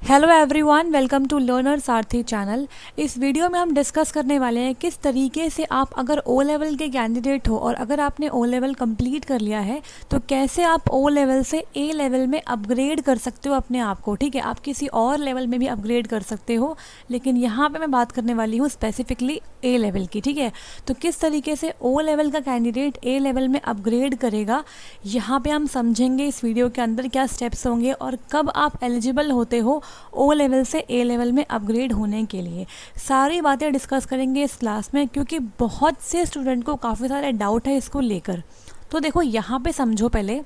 Hello everyone, welcome to learner Sarathi channel. इस video में हम डिस्कस करने वाले हैं किस तरीके से आप अगर ओ लेवल के कैंडिडेट हो और अगर आपने ओ लेवल कंप्लीट कर लिया है तो कैसे आप ओ लेवल से ए लेवल में अपग्रेड कर सकते हो अपने आप को। ठीक है, आप किसी और लेवल में भी अपग्रेड कर सकते हो, लेकिन यहाँ पे मैं बात करने वाली हूँ स्पेसिफिकली ए लेवल की। ठीक है, तो किस तरीके से ओ लेवल का कैंडिडेट ए लेवल में अपग्रेड करेगा, यहाँ पे हम समझेंगे इस वीडियो के अंदर क्या स्टेप्स होंगे और कब आप एलिजिबल होते हो ओ लेवल से ए लेवल में अपग्रेड होने के लिए। सारी बातें डिस्कस करेंगे इस क्लास में, क्योंकि बहुत से स्टूडेंट को काफ़ी सारे डाउट है इसको लेकर। तो देखो यहाँ पे समझो, पहले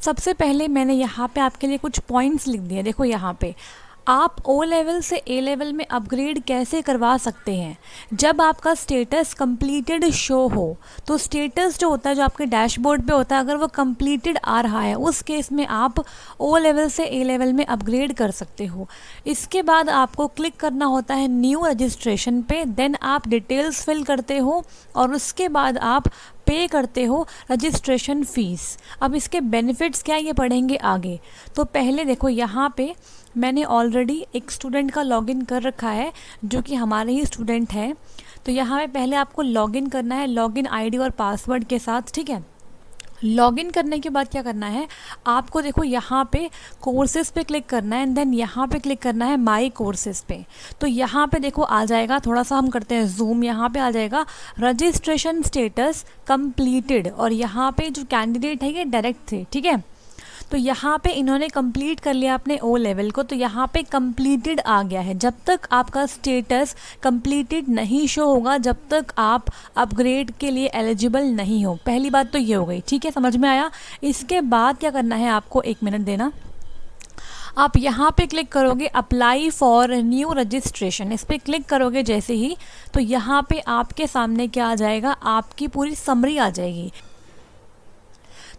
सबसे पहले मैंने यहाँ पे आपके लिए कुछ पॉइंट्स लिख दिए। देखो यहाँ पे आप ओ लेवल से ए लेवल में अपग्रेड कैसे करवा सकते हैं। जब आपका स्टेटस कंप्लीटेड शो हो, तो स्टेटस जो होता है जो आपके डैशबोर्ड पे होता है, अगर वो कंप्लीटेड आ रहा है उस केस में आप ओ लेवल से ए लेवल में अपग्रेड कर सकते हो। इसके बाद आपको क्लिक करना होता है न्यू रजिस्ट्रेशन पे, देन आप डिटेल्स फिल करते हो और उसके बाद आप पे करते हो रजिस्ट्रेशन फ़ीस। अब इसके बेनिफिट्स क्या ये पढ़ेंगे आगे। तो पहले देखो यहाँ पे मैंने ऑलरेडी एक स्टूडेंट का लॉगिन कर रखा है जो कि हमारे ही स्टूडेंट है। तो यहाँ पे पहले आपको लॉगिन करना है लॉगिन आईडी और पासवर्ड के साथ। ठीक है, लॉगिन करने के बाद क्या करना है आपको, देखो यहाँ पे कोर्सेज पे क्लिक करना है एंड देन यहाँ पे क्लिक करना है माई कोर्सेज पे। तो यहाँ पे देखो आ जाएगा, थोड़ा सा हम करते हैं जूम, यहाँ पे आ जाएगा रजिस्ट्रेशन स्टेटस कंप्लीटेड और यहाँ पे जो कैंडिडेट है ये डायरेक्ट थे। ठीक है, तो यहाँ पे इन्होंने कंप्लीट कर लिया अपने ओ लेवल को, तो यहाँ पे कंप्लीटेड आ गया है। जब तक आपका स्टेटस कंप्लीटेड नहीं शो होगा, जब तक आप अपग्रेड के लिए एलिजिबल नहीं हो। पहली बात तो ये हो गई। ठीक है, समझ में आया। इसके बाद क्या करना है आपको, एक मिनट देना। आप यहाँ पे क्लिक करोगे अप्लाई फॉर न्यू रजिस्ट्रेशन, इस पर क्लिक करोगे जैसे ही, तो यहाँ पे आपके सामने क्या आ जाएगा, आपकी पूरी समरी आ जाएगी।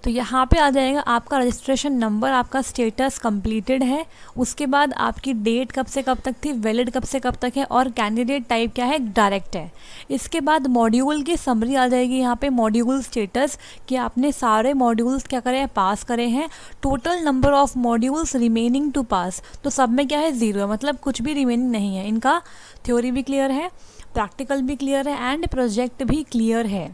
तो यहाँ पे आ जाएगा आपका रजिस्ट्रेशन नंबर, आपका स्टेटस कंप्लीटेड है, उसके बाद आपकी डेट कब से कब तक थी, वैलिड कब से कब तक है और कैंडिडेट टाइप क्या है, डायरेक्ट है। इसके बाद मॉड्यूल की समरी आ जाएगी यहाँ पे, मॉड्यूल स्टेटस कि आपने सारे मॉड्यूल्स क्या करे हैं, पास करे हैं। Total number of modules remaining to pass, तो सब में क्या है, 0 है, मतलब कुछ भी रिमेनिंग नहीं है। इनका थ्योरी भी क्लियर है, प्रैक्टिकल भी क्लियर है एंड प्रोजेक्ट भी क्लियर है।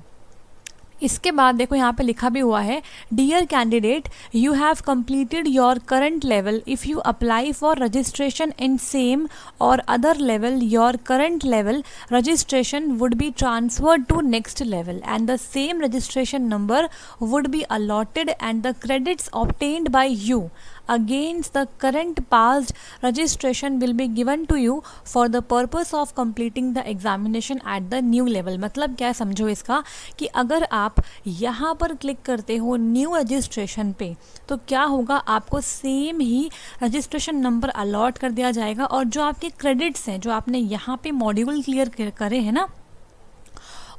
इसके बाद देखो यहाँ पे लिखा भी हुआ है, dear candidate you have completed your current level, if you apply for registration in same और other level your current level registration would be transferred to next level and the same registration number would be allotted and the credits obtained by you against the current passed registration will be given to you for the purpose of completing the examination at the new level। मतलब क्या समझो इसका कि अगर आप यहाँ पर click करते हो न्यू रजिस्ट्रेशन पे, तो क्या होगा, आपको सेम ही रजिस्ट्रेशन नंबर अलॉट कर दिया जाएगा और जो आपके क्रेडिट्स हैं, जो आपने यहाँ पे मॉड्यूल क्लियर करे हैं ना,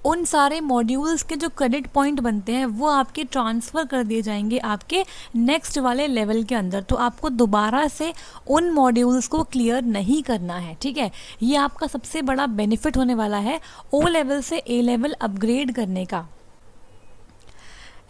उन सारे मॉड्यूल्स के जो क्रेडिट पॉइंट बनते हैं वो आपके ट्रांसफ़र कर दिए जाएंगे आपके नेक्स्ट वाले लेवल के अंदर। तो आपको दोबारा से उन मॉड्यूल्स को क्लियर नहीं करना है। ठीक है, ये आपका सबसे बड़ा बेनिफिट होने वाला है ओ लेवल से ए लेवल अपग्रेड करने का।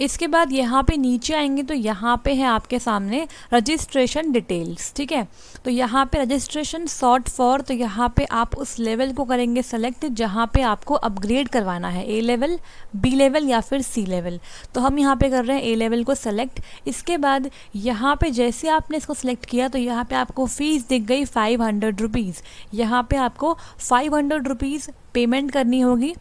इसके बाद यहाँ पे नीचे आएंगे तो यहाँ पे है आपके सामने रजिस्ट्रेशन डिटेल्स। ठीक है, तो यहाँ पे रजिस्ट्रेशन सॉर्ट फॉर, तो यहाँ पे आप उस लेवल को करेंगे सेलेक्ट जहाँ पे आपको अपग्रेड करवाना है, ए लेवल, बी लेवल या फिर सी लेवल। तो हम यहाँ पे कर रहे हैं ए लेवल को सेलेक्ट। इसके बाद यहाँ पे जैसे आपने इसको सेलेक्ट किया तो यहाँ पे आपको फ़ीस दिख गई 500 रुपीज़। यहाँ पे आपको 500 रुपीज़ पेमेंट करनी होगी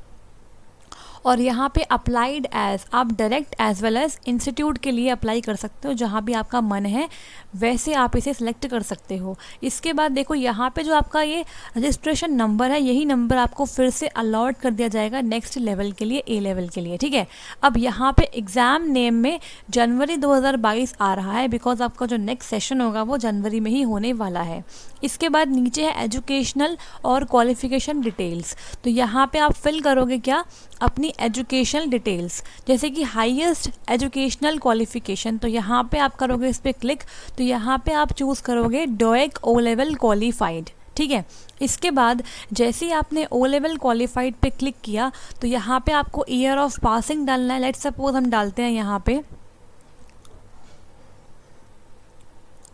और यहाँ पे अप्लाइड एज, आप direct as well as institute के लिए अप्लाई कर सकते हो, जहाँ भी आपका मन है वैसे आप इसे सिलेक्ट कर सकते हो। इसके बाद देखो यहाँ पे जो आपका ये रजिस्ट्रेशन नंबर है, यही नंबर आपको फिर से अलॉट कर दिया जाएगा नेक्स्ट लेवल के लिए, ए लेवल के लिए। ठीक है, अब यहाँ पे एग्ज़ाम नेम में जनवरी 2022 आ रहा है, बिकॉज आपका जो नेक्स्ट सेशन होगा वो जनवरी में ही होने वाला है। इसके बाद नीचे है एजुकेशनल और क्वालिफिकेशन डिटेल्स, तो यहाँ पे आप फिल करोगे क्या, अपनी एजुकेशनल डिटेल्स, जैसे कि हाईएस्ट एजुकेशनल क्वालिफिकेशन। तो यहाँ पे आप करोगे इस पर क्लिक, तो यहाँ पे आप चूज़ करोगे डोएक ओ लेवल क्वालिफाइड। ठीक है, इसके बाद जैसे ही आपने ओ लेवल क्वालिफाइड पे क्लिक किया तो यहाँ पे आपको ईयर ऑफ पासिंग डालना है। लेट्स सपोज हम डालते हैं यहाँ पे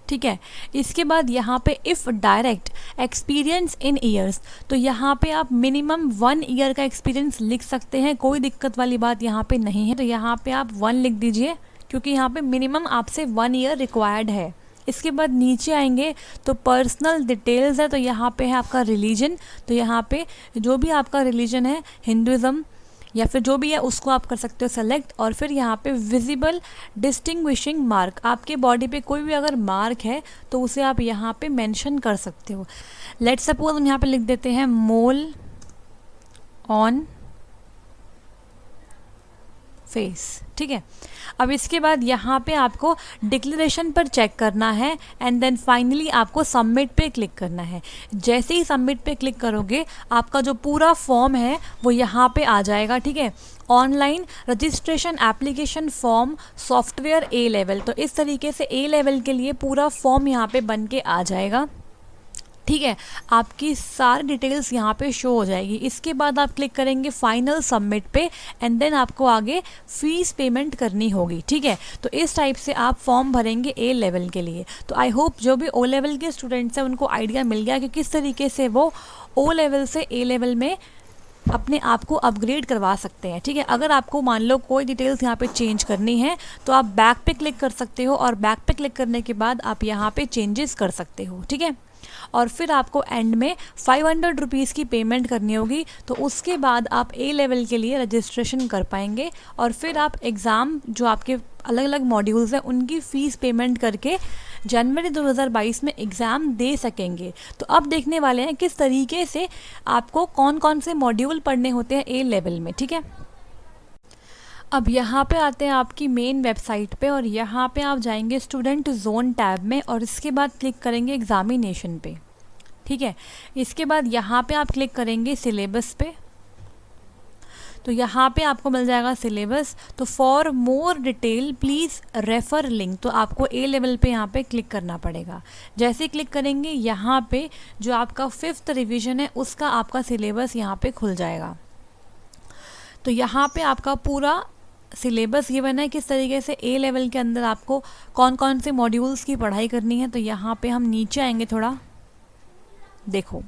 ठीक है। इसके बाद यहाँ पे if direct experience in years, तो यहाँ पे आप मिनिमम 1 ईयर का एक्सपीरियंस लिख सकते हैं, कोई दिक्कत वाली बात यहाँ पे नहीं है। तो यहाँ पे आप 1 लिख दीजिए, क्योंकि यहाँ पे मिनिमम आपसे 1 ईयर रिक्वायर्ड है। इसके बाद नीचे आएंगे तो पर्सनल डिटेल्स है, तो यहाँ पे है आपका रिलीजन, तो यहाँ पे जो भी आपका रिलीजन है, हिंदुज़म या फिर जो भी है उसको आप कर सकते हो सेलेक्ट। और फिर यहाँ पे विजिबल डिस्टिंग्विशिंग मार्क, आपके बॉडी पे कोई भी अगर मार्क है तो उसे आप यहाँ पे मेंशन कर सकते हो। लेट्स सपोज हम यहाँ पे लिख देते हैं मोल ऑन फेस, ठीक है। अब इसके बाद यहाँ पे आपको डिक्लेरेशन पर चेक करना है एंड देन फाइनली आपको सबमिट पे क्लिक करना है। जैसे ही सबमिट पे क्लिक करोगे आपका जो पूरा फॉर्म है वो यहाँ पे आ जाएगा, ठीक है। Online registration application form software a level, तो इस तरीके से ए लेवल के लिए पूरा फॉर्म यहाँ पे बन के आ जाएगा, ठीक है। आपकी सारी डिटेल्स यहाँ पे शो हो जाएगी। इसके बाद आप क्लिक करेंगे फाइनल सबमिट पे एंड देन आपको आगे फीस पेमेंट करनी होगी, ठीक है। तो इस टाइप से आप फॉर्म भरेंगे ए लेवल के लिए। तो आई होप जो भी ओ लेवल के स्टूडेंट्स हैं उनको आइडिया मिल गया कि किस तरीके से वो ओ लेवल से ए लेवल में अपने आप को अपग्रेड करवा सकते हैं, ठीक है। अगर आपको मान लो कोई डिटेल्स यहाँ पे चेंज करनी है तो आप बैक पे क्लिक कर सकते हो और बैक पे क्लिक करने के बाद आप यहाँ पे चेंजेस कर सकते हो, ठीक है। और फिर आपको एंड में 500 रुपीज़ की पेमेंट करनी होगी, तो उसके बाद आप ए लेवल के लिए रजिस्ट्रेशन कर पाएंगे और फिर आप एग्ज़ाम जो आपके अलग अलग मॉड्यूल्स हैं उनकी फ़ीस पेमेंट करके जनवरी 2022 में एग्ज़ाम दे सकेंगे। तो अब देखने वाले हैं किस तरीके से आपको कौन कौन से मॉड्यूल पढ़ने होते हैं ए लेवल में, ठीक है। अब यहाँ पे आते हैं आपकी मेन वेबसाइट पे और यहाँ पे आप जाएंगे स्टूडेंट जोन टैब में और इसके बाद क्लिक करेंगे एग्ज़ामिनेशन पे, ठीक है। इसके बाद यहाँ पे आप क्लिक करेंगे सिलेबस पे, तो यहाँ पे आपको मिल जाएगा सिलेबस। तो for more detail please refer link, तो आपको ए लेवल पे यहाँ पे क्लिक करना पड़ेगा। जैसे क्लिक करेंगे यहाँ पे जो आपका 5th रिवीजन है उसका आपका सिलेबस यहाँ पे खुल जाएगा। तो यहाँ पे आपका पूरा सिलेबस ये बना है किस तरीके से ए लेवल के अंदर आपको कौन कौन से मॉड्यूल्स की पढ़ाई करनी है। तो यहाँ पे हम नीचे आएंगे थोड़ा, देखो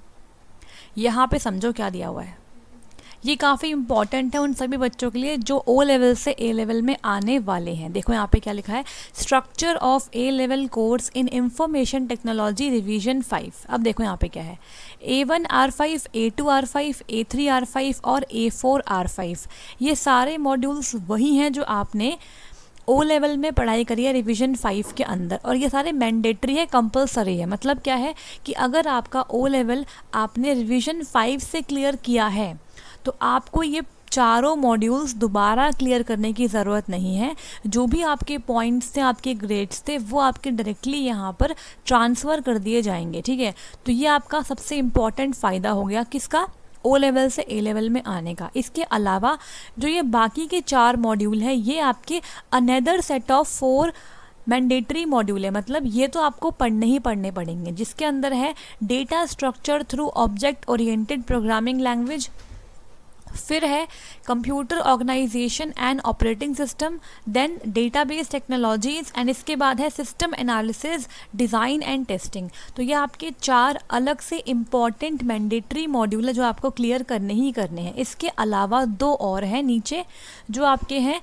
यहाँ पे समझो क्या दिया हुआ है। ये काफ़ी इंपॉर्टेंट है उन सभी बच्चों के लिए जो ओ लेवल से ए लेवल में आने वाले हैं। देखो यहाँ पे क्या लिखा है, structure of A level course in information technology revision 5। अब देखो यहाँ पे क्या है, A1 R5, A2 R5, A3 R5 और A4 R5। ये सारे मॉड्यूल्स वही हैं जो आपने ओ लेवल में पढ़ाई करी है रिवीजन 5 के अंदर, और ये सारे मैंडेटरी है, कंपलसरी है। मतलब क्या है कि अगर आपका ओ लेवल आपने रिवीजन 5 से क्लियर किया है तो आपको ये चारों मॉड्यूल्स दोबारा क्लियर करने की ज़रूरत नहीं है। जो भी आपके पॉइंट्स थे, आपके ग्रेड्स थे, वो आपके डायरेक्टली यहाँ पर ट्रांसफ़र कर दिए जाएंगे, ठीक है। तो ये आपका सबसे इम्पॉर्टेंट फ़ायदा हो गया किसका, ओ लेवल से ए लेवल में आने का। इसके अलावा जो ये बाकी के 4 मॉड्यूल है ये आपके another set of 4 mandatory module है। मतलब ये तो आपको पढ़ने ही पढ़ने पड़ेंगे, जिसके अंदर है data structure through object oriented programming language, फिर है computer organisation and operating system, then database technologies and इसके बाद है system analysis, design and testing. तो ये आपके 4 अलग से इम्पॉर्टेंट मैंडेटरी मॉड्यूल है जो आपको क्लियर करने ही करने हैं। इसके अलावा 2 और हैं नीचे जो आपके हैं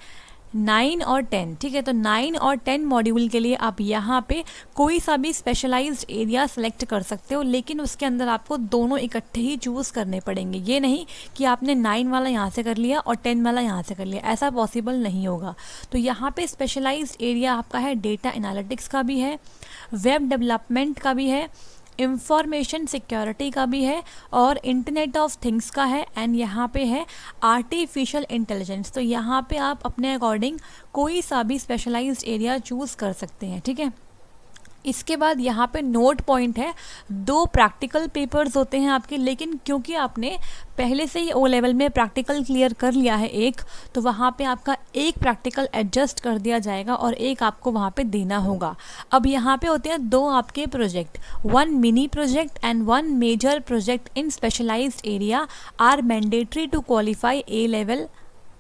9 और 10, ठीक है। तो 9 और 10 मॉड्यूल के लिए आप यहाँ पे कोई सा भी स्पेशलाइज्ड एरिया सेलेक्ट कर सकते हो, लेकिन उसके अंदर आपको दोनों इकट्ठे ही चूज़ करने पड़ेंगे। ये नहीं कि आपने 9 वाला यहाँ से कर लिया और 10 वाला यहाँ से कर लिया, ऐसा पॉसिबल नहीं होगा। तो यहाँ पे स्पेशलाइज्ड एरिया आपका है डेटा एनालिटिक्स का भी है, वेब डेवलपमेंट का भी है, इंफॉर्मेशन सिक्योरिटी का भी है और इंटरनेट ऑफ थिंग्स का है, एंड यहाँ पे है आर्टिफिशियल इंटेलिजेंस। तो यहाँ पे आप अपने अकॉर्डिंग कोई सा भी स्पेशलाइज्ड एरिया चूज़ कर सकते हैं, ठीक है। इसके बाद यहाँ पे नोट पॉइंट है, 2 प्रैक्टिकल पेपर्स होते हैं आपके, लेकिन क्योंकि आपने पहले से ही ओ लेवल में प्रैक्टिकल क्लियर कर लिया है एक, तो वहाँ पे आपका एक प्रैक्टिकल एडजस्ट कर दिया जाएगा और एक आपको वहाँ पे देना होगा। अब यहाँ पे होते हैं 2 आपके project, 1 mini project and 1 major project in specialised area are mandatory to qualify A level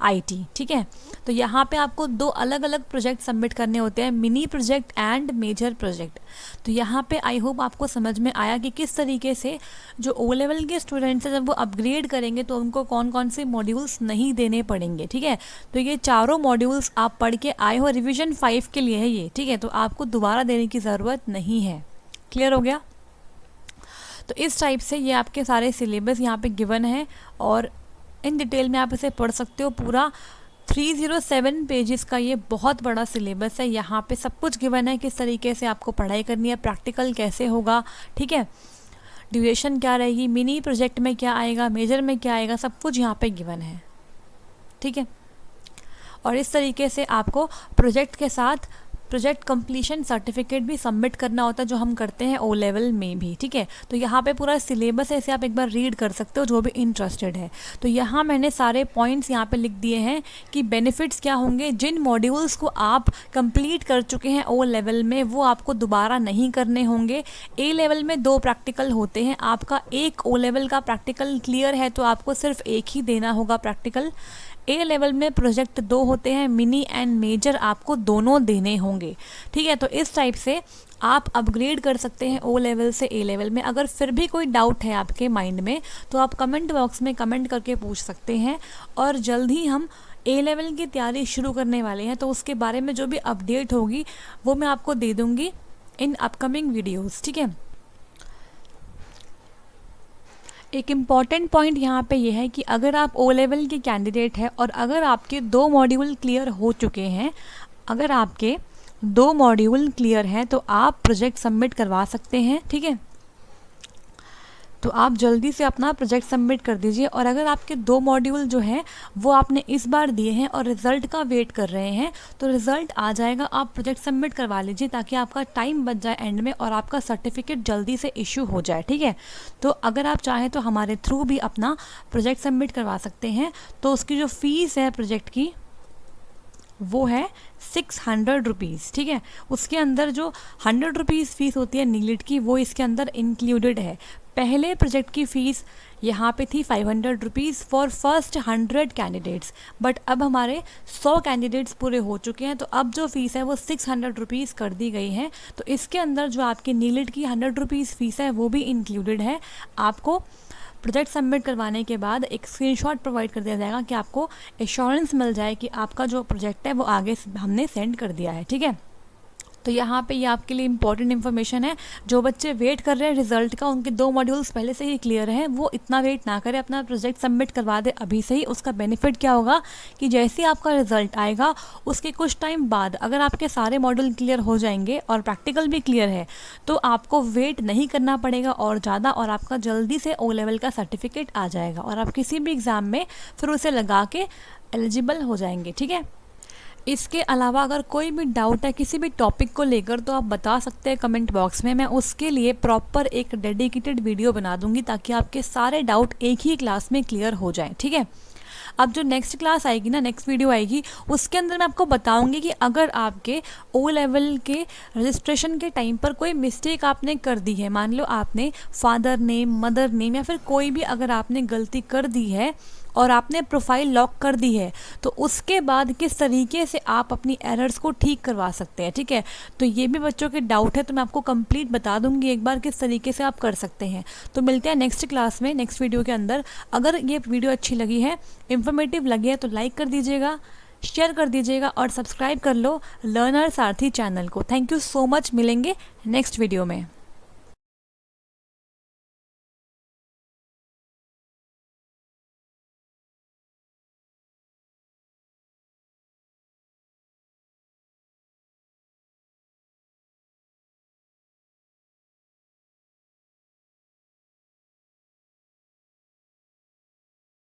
IT, ठीक है। तो यहाँ पे आपको 2 अलग अलग प्रोजेक्ट सबमिट करने होते हैं, mini project and major project. तो यहाँ पे आई होप आपको समझ में आया कि किस तरीके से जो ओ लेवल के स्टूडेंट्स हैं जब वो अपग्रेड करेंगे तो उनको कौन कौन से मॉड्यूल्स नहीं देने पड़ेंगे, ठीक है। तो ये चारों मॉड्यूल्स आप पढ़ के आए हो, रिविजन 5 के लिए है ये, ठीक है। तो आपको दोबारा देने की ज़रूरत नहीं है। क्लियर हो गया? तो इस टाइप से ये आपके सारे सिलेबस यहाँ पे गिवन है और इन डिटेल में आप इसे पढ़ सकते हो। पूरा 307 पेजेस का ये बहुत बड़ा सिलेबस है। यहाँ पे सब कुछ गिवन है, किस तरीके से आपको पढ़ाई करनी है, प्रैक्टिकल कैसे होगा, ठीक है, ड्यूरेशन क्या रहेगी, मिनी प्रोजेक्ट में क्या आएगा, मेजर में क्या आएगा, सब कुछ यहाँ पे गिवन है, ठीक है। और इस तरीके से आपको प्रोजेक्ट के साथ प्रोजेक्ट कंप्लीशन सर्टिफिकेट भी सबमिट करना होता है, जो हम करते हैं ओ लेवल में भी, ठीक है। तो यहाँ पे पूरा सिलेबस है, इसे आप एक बार रीड कर सकते हो जो भी इंटरेस्टेड है। तो यहाँ मैंने सारे पॉइंट्स यहाँ पे लिख दिए हैं कि बेनिफिट्स क्या होंगे। जिन मॉड्यूल्स को आप कंप्लीट कर चुके हैं ओ लेवल में वो आपको दोबारा नहीं करने होंगे। ए लेवल में 2 प्रैक्टिकल होते हैं, आपका एक ओ लेवल का प्रैक्टिकल क्लियर है तो आपको सिर्फ एक ही देना होगा प्रैक्टिकल। ए लेवल में प्रोजेक्ट 2 होते हैं, मिनी एंड मेजर आपको दोनों देने होंगे, ठीक है। तो इस टाइप से आप अपग्रेड कर सकते हैं ओ लेवल से ए लेवल में। अगर फिर भी कोई डाउट है आपके माइंड में तो आप कमेंट बॉक्स में कमेंट करके पूछ सकते हैं। और जल्द ही हम ए लेवल की तैयारी शुरू करने वाले हैं, तो उसके बारे में जो भी अपडेट होगी वो मैं आपको दे दूँगी इन अपकमिंग वीडियोज़, ठीक है। एक इम्पॉर्टेंट पॉइंट यहाँ पे ये है कि अगर आप ओ लेवल के कैंडिडेट हैं और अगर आपके 2 मॉड्यूल क्लियर हो चुके हैं, अगर आपके 2 मॉड्यूल क्लियर हैं तो आप प्रोजेक्ट सबमिट करवा सकते हैं, ठीक है। तो आप जल्दी से अपना प्रोजेक्ट सबमिट कर दीजिए। और अगर आपके 2 मॉड्यूल जो हैं वो आपने इस बार दिए हैं और रिज़ल्ट का वेट कर रहे हैं तो रिज़ल्ट आ जाएगा, आप प्रोजेक्ट सबमिट करवा लीजिए ताकि आपका टाइम बच जाए एंड में और आपका सर्टिफिकेट जल्दी से इशू हो जाए, ठीक है। तो अगर आप चाहें तो हमारे थ्रू भी अपना प्रोजेक्ट सबमिट करवा सकते हैं। तो उसकी जो फ़ीस है प्रोजेक्ट की वो है 600 रुपीज़, ठीक है। उसके अंदर जो 100 रुपीज़ फ़ीस होती है नीलिट की वो इसके अंदर इंक्लूडेड है। पहले प्रोजेक्ट की फ़ीस यहाँ पे थी 500 rupees for first 100 candidates, but अब हमारे 100 कैंडिडेट्स पूरे हो चुके हैं तो अब जो फ़ीस है वो 600 रुपीज़ कर दी गई है। तो इसके अंदर जो आपकी नीलिट की 100 रुपीज़ फ़ीस है वो भी इंक्लूडेड है। आपको प्रोजेक्ट सबमिट करवाने के बाद एक स्क्रीनशॉट प्रोवाइड कर दिया जाएगा कि आपको एश्योरेंस मिल जाए कि आपका जो प्रोजेक्ट है वो आगे हमने सेंड कर दिया है, ठीक है। तो यहाँ पे ये आपके लिए इंपॉर्टेंट इन्फॉर्मेशन है। जो बच्चे वेट कर रहे हैं रिजल्ट का, उनके 2 मॉड्यूल्स पहले से ही क्लियर हैं, वो इतना वेट ना करें, अपना प्रोजेक्ट सबमिट करवा दे अभी से ही। उसका बेनिफिट क्या होगा कि जैसे ही आपका रिजल्ट आएगा उसके कुछ टाइम बाद अगर आपके सारे मॉड्यूल क्लियर हो जाएंगे और प्रैक्टिकल भी क्लियर है तो आपको वेट नहीं करना पड़ेगा और ज़्यादा, और आपका जल्दी से ओ लेवल का सर्टिफिकेट आ जाएगा और आप किसी भी एग्ज़ाम में फिर उसे लगा के एलिजिबल हो जाएंगे, ठीक है। इसके अलावा अगर कोई भी डाउट है किसी भी टॉपिक को लेकर तो आप बता सकते हैं कमेंट बॉक्स में। मैं उसके लिए प्रॉपर एक डेडिकेटेड वीडियो बना दूंगी ताकि आपके सारे डाउट एक ही क्लास में क्लियर हो जाएं, ठीक है। अब जो नेक्स्ट क्लास आएगी ना, नेक्स्ट वीडियो आएगी, उसके अंदर मैं आपको बताऊंगी कि अगर आपके ओ लेवल के रजिस्ट्रेशन के टाइम पर कोई मिस्टेक आपने कर दी है, मान लो आपने फादर नेम, मदर नेम या फिर कोई भी अगर आपने गलती कर दी है और आपने प्रोफाइल लॉक कर दी है तो उसके बाद किस तरीके से आप अपनी एरर्स को ठीक करवा सकते हैं, ठीक है। तो ये भी बच्चों के डाउट है तो मैं आपको कंप्लीट बता दूंगी एक बार किस तरीके से आप कर सकते हैं। तो मिलते हैं नेक्स्ट क्लास में, नेक्स्ट वीडियो के अंदर। अगर ये वीडियो अच्छी लगी है, इन्फॉर्मेटिव लगी है तो लाइक कर दीजिएगा, शेयर कर दीजिएगा और सब्सक्राइब कर लो लर्नर सारथी चैनल को। थैंक यू सो मच, मिलेंगे नेक्स्ट वीडियो में।